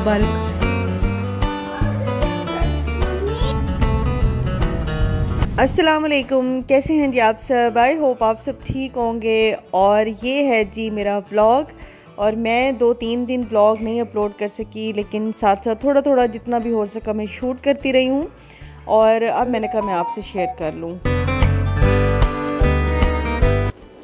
मुबारक। अस्सलाम वालेकुम, कैसे हैं जी आप सब? आई होप आप सब ठीक होंगे। और ये है जी मेरा व्लॉग। और मैं 2-3 दिन व्लॉग नहीं अपलोड कर सकी, लेकिन साथ साथ थोड़ा थोड़ा जितना भी हो सका मैं शूट करती रही हूँ। और अब मैंने कहा मैं आपसे शेयर कर लूँ।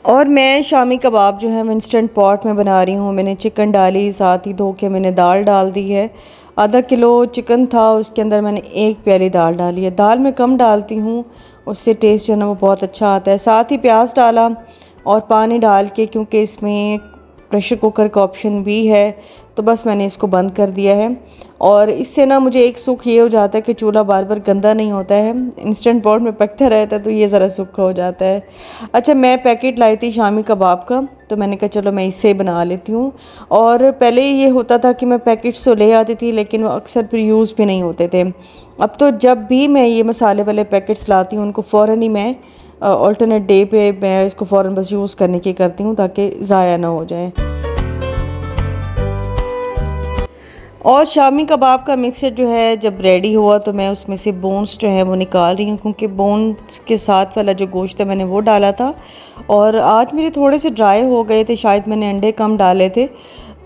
और मैं शामी कबाब जो है मैं इंस्टेंट पॉट में बना रही हूँ। मैंने चिकन डाली, साथ ही धो के मैंने दाल डाल दी है। आधा किलो चिकन था, उसके अंदर मैंने 1 प्याली दाल डाली है। दाल मैं कम डालती हूँ, उससे टेस्ट जो है ना वो बहुत अच्छा आता है। साथ ही प्याज डाला और पानी डाल के, क्योंकि इसमें प्रेशर कुकर का ऑप्शन भी है, तो बस मैंने इसको बंद कर दिया है। और इससे ना मुझे एक सुख ये हो जाता है कि चूल्हा बार बार गंदा नहीं होता है। इंस्टेंट पॉट में पकता रहता है तो ये ज़रा सुख हो जाता है। अच्छा, मैं पैकेट लाई थी शामी कबाब का, तो मैंने कहा चलो मैं इससे बना लेती हूँ। और पहले ये होता था कि मैं पैकेट्स तो ले आती थी, लेकिन वो अक्सर फिर यूज़ भी नहीं होते थे। अब तो जब भी मैं ये मसाले वाले पैकेट्स लाती हूँ, उनको फ़ौरन ही मैं अल्टरनेट डे पे मैं इसको फ़ौरन बस यूज़ करने की करती हूँ, ताकि ज़ाया ना हो जाए। और शामी कबाब का मिक्सचर जो है जब रेडी हुआ, तो मैं उसमें से बोन्स जो है वो निकाल रही हूँ, क्योंकि बोन्स के साथ वाला जो गोश्त है मैंने वो डाला था। और आज मेरे थोड़े से ड्राई हो गए थे, शायद मैंने अंडे कम डाले थे।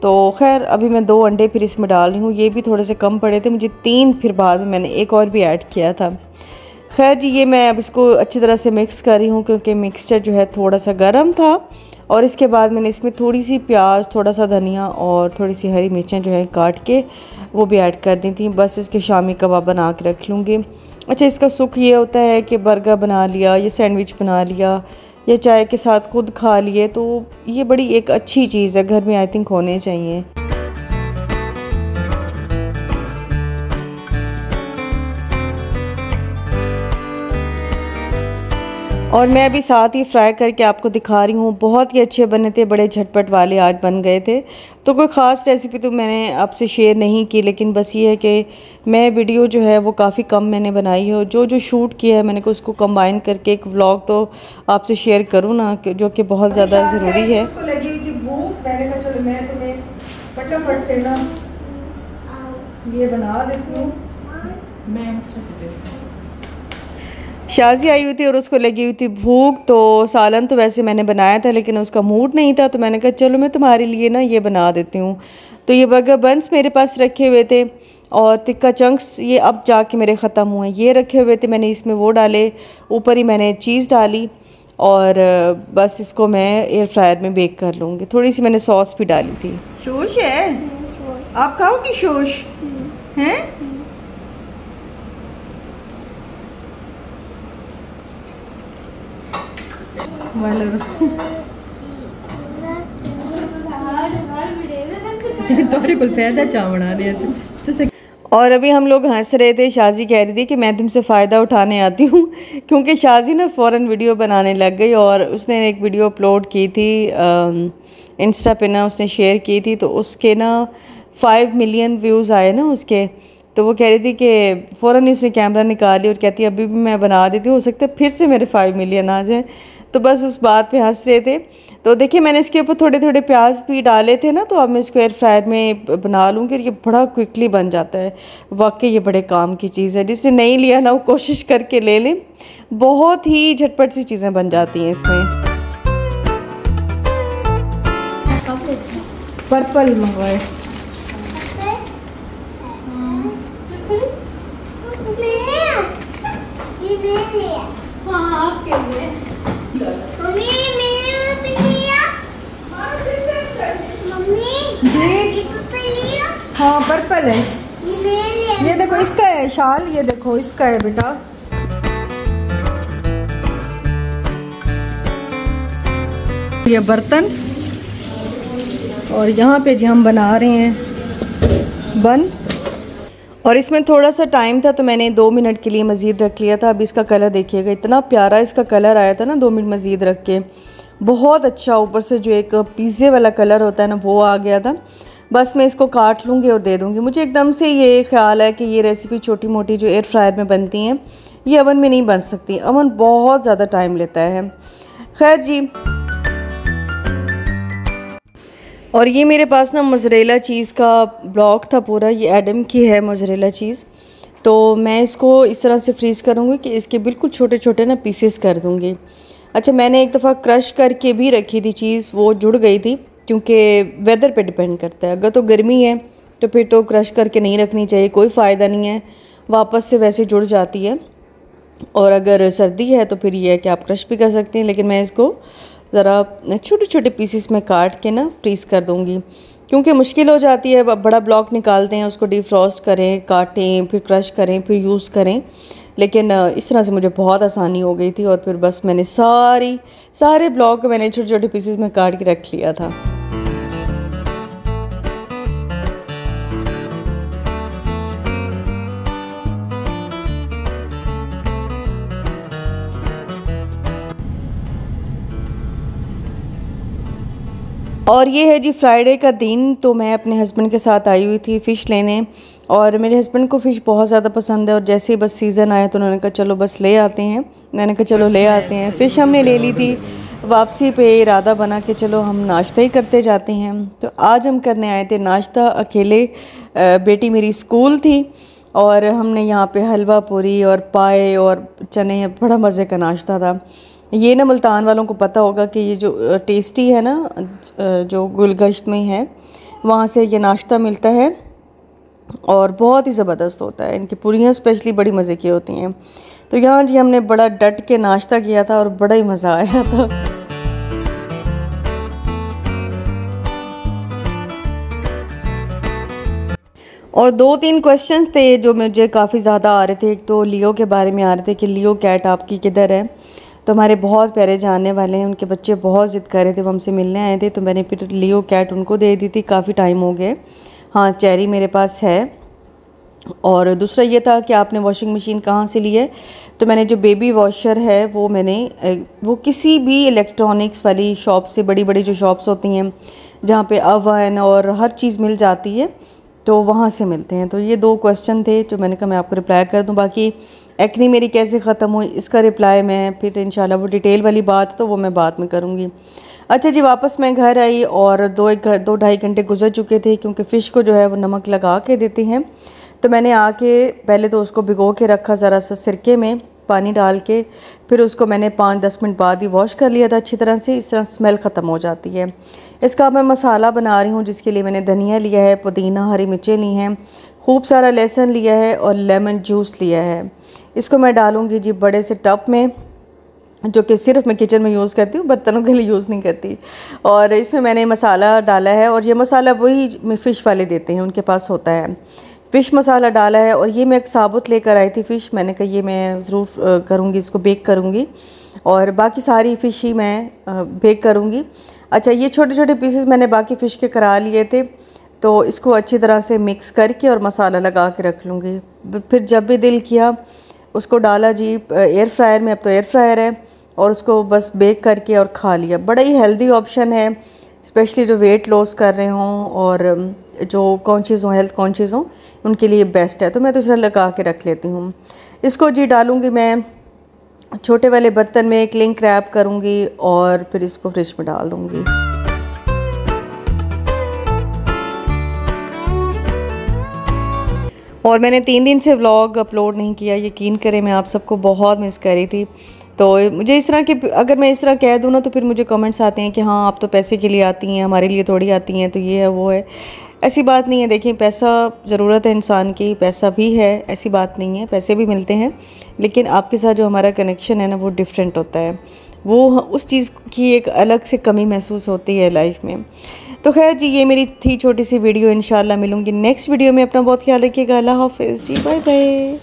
तो खैर अभी मैं 2 अंडे फिर इसमें डाल रही हूँ। ये भी थोड़े से कम पड़े थे मुझे, 3 फिर बाद में मैंने एक और भी ऐड किया था। खैर जी, ये मैं अब इसको अच्छी तरह से मिक्स कर रही हूँ, क्योंकि मिक्सचर जो है थोड़ा सा गर्म था। और इसके बाद मैंने इसमें थोड़ी सी प्याज, थोड़ा सा धनिया और थोड़ी सी हरी मिर्चें जो है काट के वो भी ऐड कर दी थी। बस इसके शामी कबाब बना के रख लूँगी। अच्छा, इसका सुख ये होता है कि बर्गर बना लिया या सैंडविच बना लिया या चाय के साथ खुद खा लिए, तो ये बड़ी एक अच्छी चीज़ है, घर में आई थिंक होने चाहिए। और मैं अभी साथ ही फ्राई करके आपको दिखा रही हूँ। बहुत ही अच्छे बने थे, बड़े झटपट वाले आज बन गए थे। तो कोई ख़ास रेसिपी तो मैंने आपसे शेयर नहीं की, लेकिन बस ये है कि मैं वीडियो जो है वो काफ़ी कम मैंने बनाई है, और जो जो शूट किया है मैंने को उसको कंबाइन करके एक व्लॉग तो आपसे शेयर करूँ ना, जो कि बहुत ज़्यादा ज़रूरी है। लगी हुई थी भूख, मैंने कहा चलो मैं तुम्हें फटाफट से ना ये बना देती हूँ। शाजी आई हुई थी और उसको लगी हुई थी भूख, तो सालन तो वैसे मैंने बनाया था, लेकिन उसका मूड नहीं था, तो मैंने कहा चलो मैं तुम्हारे लिए ना ये बना देती हूँ। तो ये बर्गर बन्स मेरे पास रखे हुए थे, और टिक्का चंक्स ये अब जाके मेरे ख़त्म हुए, ये रखे हुए थे। मैंने इसमें वो डाले, ऊपर ही मैंने चीज़ डाली, और बस इसको मैं एयर फ्रायर में बेक कर लूँगी। थोड़ी सी मैंने सॉस भी डाली थी। शोश है, आप खाओगी शोश? हैं? और अभी हम लोग हंस रहे थे, शाजी कह रही थी कि मैं तुमसे फ़ायदा उठाने आती हूँ, क्योंकि शाजी ना फ़ौरन वीडियो बनाने लग गई। और उसने एक वीडियो अपलोड की थी इंस्टा पे ना, उसने शेयर की थी, तो उसके ना 5 मिलियन व्यूज़ आए ना उसके। तो वो कह रही थी कि फ़ौरन ही उसने कैमरा निकाली और कहती अभी भी मैं बना देती हूँ, हो सकता है फिर से मेरे 5 मिलियन आ जाए। तो बस उस बात पे हंस रहे थे। तो देखिए मैंने इसके ऊपर थोड़े थोड़े प्याज भी डाले थे ना, तो अब मैं इसको एयर फ्रायर में बना लूँगी, और ये बड़ा क्विकली बन जाता है। वाकई ये बड़े काम की चीज़ है, जिसने नहीं लिया ना वो कोशिश करके ले लें, बहुत ही झटपट सी चीज़ें बन जाती हैं इसमें। पर्पल मंगवाए। हाँ पर्पल है, ये देखो इसका है शाल, ये देखो इसका है बेटा। ये बर्तन, और यहाँ पे जी हम बना रहे हैं बन। और इसमें थोड़ा सा टाइम था, तो मैंने 2 मिनट के लिए मज़ीद रख लिया था। अब इसका कलर देखिएगा, इतना प्यारा इसका कलर आया था ना 2 मिनट मज़ीद रख के, बहुत अच्छा। ऊपर से जो एक पिज़्ज़े वाला कलर होता है ना वो आ गया था। बस मैं इसको काट लूँगी और दे दूँगी। मुझे एकदम से ये ख्याल है कि ये रेसिपी छोटी मोटी जो एयर फ्रायर में बनती हैं ये अवन में नहीं बन सकती, अवन बहुत ज़्यादा टाइम लेता है। खैर जी, और ये मेरे पास ना मोज़रेला चीज़ का ब्लॉक था पूरा, ये एडम की है मोज़रेला चीज़। तो मैं इसको इस तरह से फ्रीज़ करूँगी कि इसके बिल्कुल छोटे छोटे ना पीसेस कर दूँगी। अच्छा, मैंने एक दफ़ा क्रश करके भी रखी थी चीज़, वो जुड़ गई थी, क्योंकि वेदर पे डिपेंड करता है। अगर तो गर्मी है तो फिर तो क्रश करके नहीं रखनी चाहिए, कोई फ़ायदा नहीं है, वापस से वैसे जुड़ जाती है। और अगर सर्दी है तो फिर ये है कि आप क्रश भी कर सकते हैं, लेकिन मैं इसको ज़रा छोटे छोटे पीसेस में काट के ना फ्रीज़ कर दूँगी, क्योंकि मुश्किल हो जाती है। बड़ा ब्लॉक निकालते हैं, उसको डीफ्रॉस्ट करें, काटें, फिर क्रश करें, फिर यूज़ करें। लेकिन इस तरह से मुझे बहुत आसानी हो गई थी, और फिर बस मैंने सारे ब्लॉक मैंने छोटे छोटे पीसेस में काट के रख लिया था। और ये है जी फ्राइडे का दिन, तो मैं अपने हस्बैंड के साथ आई हुई थी फ़िश लेने, और मेरे हस्बैंड को फ़िश बहुत ज़्यादा पसंद है। और जैसे ही बस सीज़न आया तो उन्होंने कहा चलो बस ले आते हैं। मैंने कहा चलो ले आते हैं। फ़िश हमने ले ली थी, वापसी पे इरादा बना कि चलो हम नाश्ता ही करते जाते हैं। तो आज हम करने आए थे नाश्ता अकेले, बेटी मेरी स्कूल थी, और हमने यहाँ पे हलवा पूरी और पाए और चने, बड़ा मज़े का नाश्ता था। ये ना मुल्तान वालों को पता होगा कि ये जो टेस्टी है ना, जो गुलगश्त में है, वहाँ से ये नाश्ता मिलता है और बहुत ही ज़बरदस्त होता है। इनकी पूरियाँ स्पेशली बड़ी मज़े की होती हैं। तो यहाँ जी हमने बड़ा डट के नाश्ता किया था और बड़ा ही मज़ा आया था। और 2-3 क्वेश्चंस थे जो मुझे काफ़ी ज़्यादा आ रहे थे। एक तो लियो के बारे में आ रहे थे कि लियो कैट आपकी किधर है। तो हमारे बहुत प्यारे जानने वाले हैं, उनके बच्चे बहुत ज़िद कर रहे थे, वो हमसे मिलने आए थे, तो मैंने फिर लियो कैट उनको दे दी थी। काफ़ी टाइम हो गए। हाँ, चेरी मेरे पास है। और दूसरा ये था कि आपने वॉशिंग मशीन कहाँ से ली है। तो मैंने जो बेबी वॉशर है वो मैंने वो किसी भी इलेक्ट्रॉनिक्स वाली शॉप से, बड़ी बड़ी जो शॉप्स होती हैं जहाँ पे अवन और हर चीज़ मिल जाती है, तो वहाँ से मिलते हैं। तो ये 2 क्वेश्चन थे जो मैंने कहा मैं आपको रिप्लाई कर दूँ। बाकी एक्ने मेरी कैसे ख़त्म हुई इसका रिप्लाई मैं फिर इंशाल्लाह, वो डिटेल वाली बात तो वो मैं बाद में करूँगी। अच्छा जी, वापस मैं घर आई और 2-2.5 घंटे गुजर चुके थे, क्योंकि फ़िश को जो है वो नमक लगा के देते हैं। तो मैंने आके पहले तो उसको भिगो के रखा ज़रा सा सिरके में पानी डाल के, फिर उसको मैंने 5-10 मिनट बाद ही वॉश कर लिया था अच्छी तरह से। इस तरह स्मेल ख़त्म हो जाती है। इसका मैं मसाला बना रही हूँ, जिसके लिए मैंने धनिया लिया है, पुदीना, हरी मिर्चें ली हैं, खूब सारा लहसुन लिया है और लेमन जूस लिया है। इसको मैं डालूँगी जी बड़े से टब में, जो कि सिर्फ मैं किचन में यूज़ करती हूँ, बर्तनों के लिए यूज़ नहीं करती। और इसमें मैंने मसाला डाला है, और ये मसाला वही फ़िश वाले देते हैं, उनके पास होता है। फ़िश मसाला डाला है, और ये मैं एक साबुत लेकर आई थी फ़िश। मैंने कहा ये मैं ज़रूर करूँगी, इसको बेक करूँगी, और बाकी सारी फ़िश ही मैं बेक करूँगी। अच्छा, ये छोटे छोटे पीसेस मैंने बाकी फ़िश के करा लिए थे, तो इसको अच्छी तरह से मिक्स करके और मसाला लगा के रख लूँगी। फिर जब भी दिल किया उसको डाला जी एयर फ्रायर में, अब तो एयर फ्रायर है, और उसको बस बेक करके और खा लिया। बड़ा ही हेल्दी ऑप्शन है, स्पेशली जो वेट लॉस कर रहे हों और जो कॉन्शियस हों, हेल्थ कॉन्शियस हों, उनके लिए बेस्ट है। तो मैं तो इसे लगा के रख लेती हूँ। इसको जी डालूँगी मैं छोटे वाले बर्तन में, क्लिंग रैप करूँगी और फिर इसको फ्रिज में डाल दूँगी। और मैंने 3 दिन से व्लॉग अपलोड नहीं किया, यकीन करें मैं आप सबको बहुत मिस कर रही थी। तो मुझे इस तरह के, अगर मैं इस तरह कह दूँ ना, तो फिर मुझे कमेंट्स आते हैं कि हाँ आप तो पैसे के लिए आती हैं, हमारे लिए थोड़ी आती हैं, तो ये है वो है। ऐसी बात नहीं है। देखिए, पैसा ज़रूरत है इंसान की, पैसा भी है, ऐसी बात नहीं है, पैसे भी मिलते हैं, लेकिन आपके साथ जो हमारा कनेक्शन है ना, वो डिफरेंट होता है। वो उस चीज़ की एक अलग से कमी महसूस होती है लाइफ में। तो खैर जी, ये मेरी थी छोटी सी वीडियो। इंशाल्लाह मिलूँगी नेक्स्ट वीडियो में। अपना बहुत ख्याल रखिएगा। अल्लाह हाफ़िज़ जी, बाय बाय।